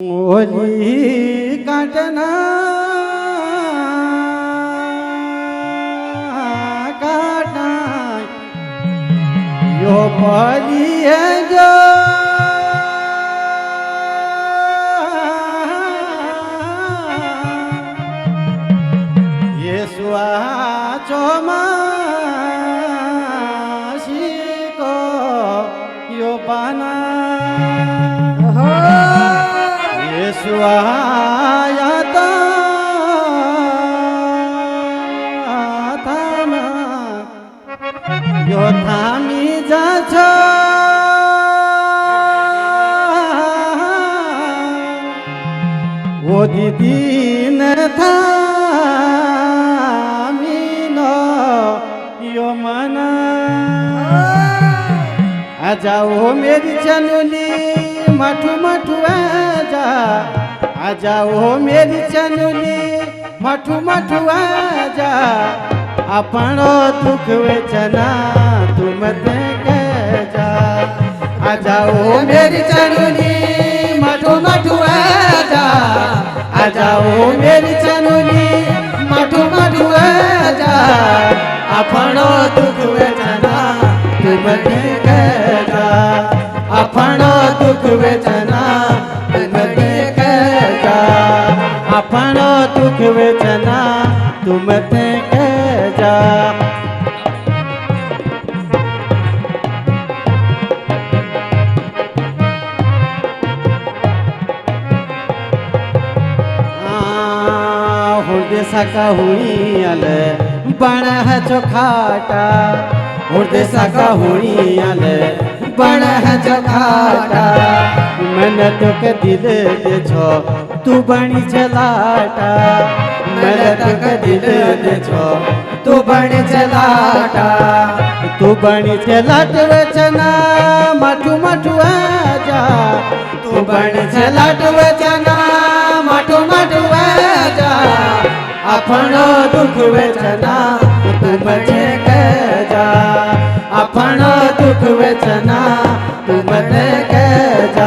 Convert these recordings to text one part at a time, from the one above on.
ओली काटना काटा यो पली है जो ये सुआ चोमा को यो पाना स्वायाता थामा यो थामी जाछ ओ दिदिन थामी न यो मना आजा ओ मेरी चनुली मठु मठु आजा ओ मेरी चनुली मठु मठु आजा अपनो दुख वेचना तुम दे के जा आजा ओ मेरी चनुली मठु मठु आजा ओ मेरी चनुली मठु मठु आजा अपनो दुख वेचना तुम दे के जा अपनो दुख वेचना तुम दे के जा अपनो दुख वेचना तुम दे के जा हृदय सका हुई अल बड़ा है चोखाटा हृदय सका हुई अल बड़ा है चखाटा मैंने तो के दिल दे छो तू बनी चलाटा मैंने तो के दिल दे छो तू बनी चलाटा तू बनी चलाट वेचना मठु मठु आजा तू बनी चलाट वेचना मठु मठु आजा अपनो दुख वेचना तू बचे के जा अपनो दुख वेचना तुम दे के जा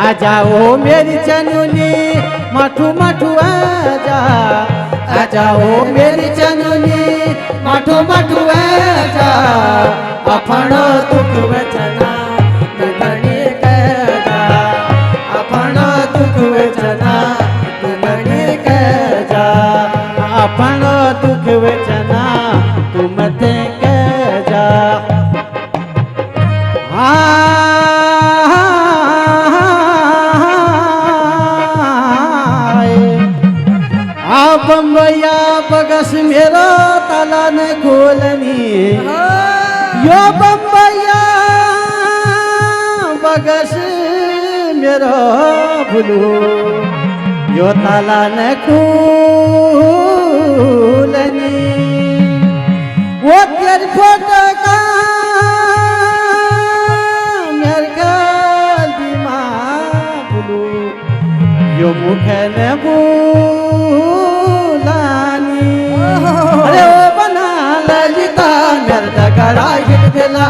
आजा ओ मेरी चनुली मठु मठु आजा ओ मेरी चनुली मठु मठु आजा अपनो दुख वेचना तुम दे के जा अपनो दुख वेचना तुम दे के जा अपनो दुख वेचना तुम दे के जा बम्बैया बगस मेरो ताला न खोलनी यो बम्बैया बगस मेरो भुलू यो ताला न खोलनी वो तेरी फोटो का यो मुखे ने बुलानी अरे ओ बना ललिता मेरे गला गिर देला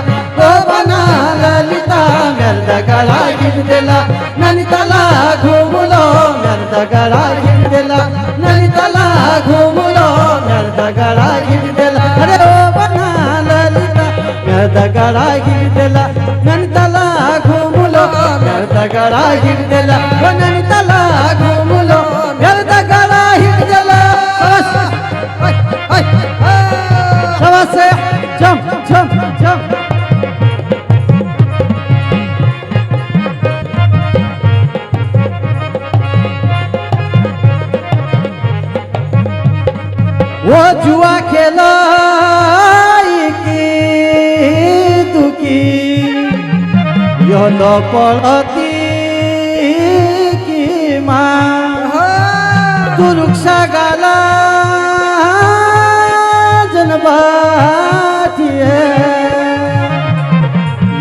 ओ बना ललिता मेरे गला गिर देला ननी तला घूम लो मेरे गला गिर देला ननी तला घूम लो मेरे गला गिर देला अरे ओ बना ललिता मेरे गला गिर देला ननी तला घूम लो मेरे गला गिर देला ननी तला घूम लो मेरे गला गिर देला से जम जम जम वो जुआ खेला की दुखी यो तो पड़ती की माँ तू रुक्षा गाला जनबाती है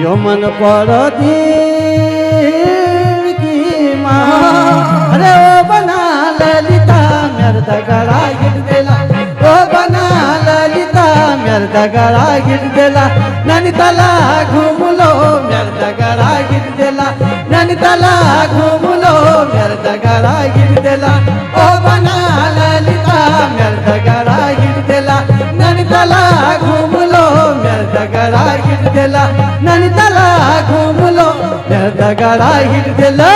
यो मन पड़ती की माँ अरे ओ बना ललिता मेरे गला गिर देला ओ बना ललिता मेरे गला गिर देला ननी तला घूम लो मेरे गला गिर देला ननी तला घूम लो गला गिर देला ओ बना ललिता मर्द गला गिर देला नैनीताला घूम लो मर्द गला गिर देला नैनीताला घूम लो मर्द गला गिर देला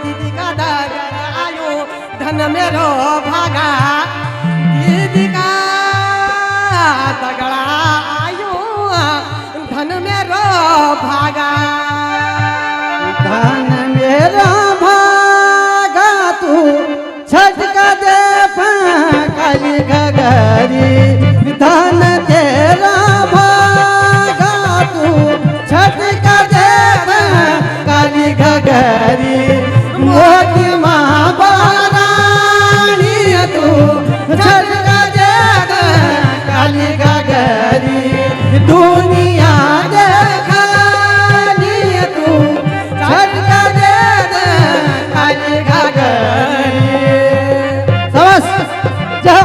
दीदी का दागर आयो धन मेरो भागा दीदी का दगड़ा आयो धन मेरो भागा धन मेरा भागा तू छटका दे काली घगरी धन तेरा भागा तू छटका दे काली घगरी मोती माँ बारानी तू छटका दे काली घगरी दुनिया देखनी तू छटका दे काली घगरी सबस जा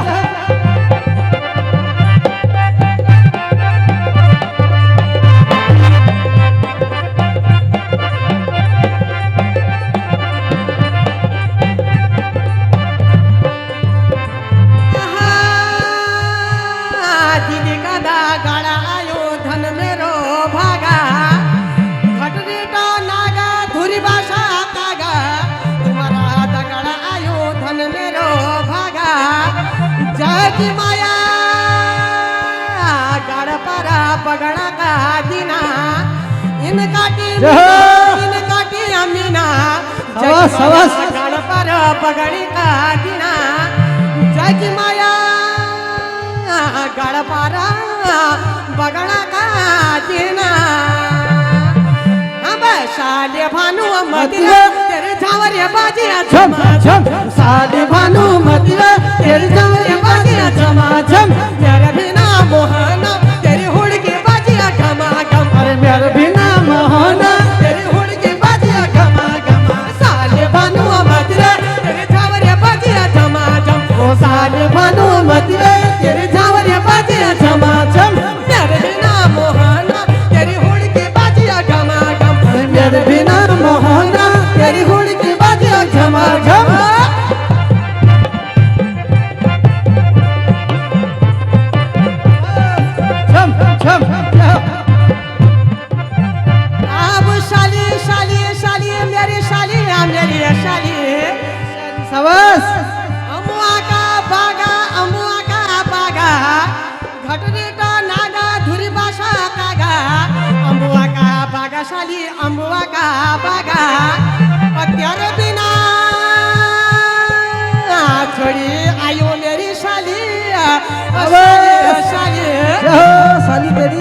दीदी का दागड़ा आयो धन मेरो भागा घटरे तो नागा धुरी भाषा कागा तुम्हारा दगड़ा आयो धन मेरो भागा जगी माया गड़ परा पगड़ा का दीना इन काटी अमीना गड़ पर पगड़ी का दीना जगी माया गड़ पारा बगड़ा का देना अब शाले भानु मतिया तेरे झावरिया बाजिया झम झम साले भानु मतिया तेरे जावरे बाजिया झमा झम तेरे बिना मोहना तेरी हुड़की बाजिया घमा घम अरे मेरे बिना मोहना तेरी हुड़की बाजिया घमा घमा साले भानु मतिया तेरे झावरिया बाजिया झमा झम ओ साले भानु मतिया तेरे जावरे बाजिया झमा झम तेरे बिना मोहना तेरी हुड़की बाजिया घमा घम मेरे बिना मोहना तेरी हुड़की बाजिया झमा झम झम झम अब शाली शाली शाली मेरी शाली मेरी शाली सबस अमुआ का बागा घटने तो नागा धुरी भाषा कागा अमुआ का बागा शाली अमुआ का बागा तेरे बिना छोड़ी आयो मेरी शाली शाली साली तेरी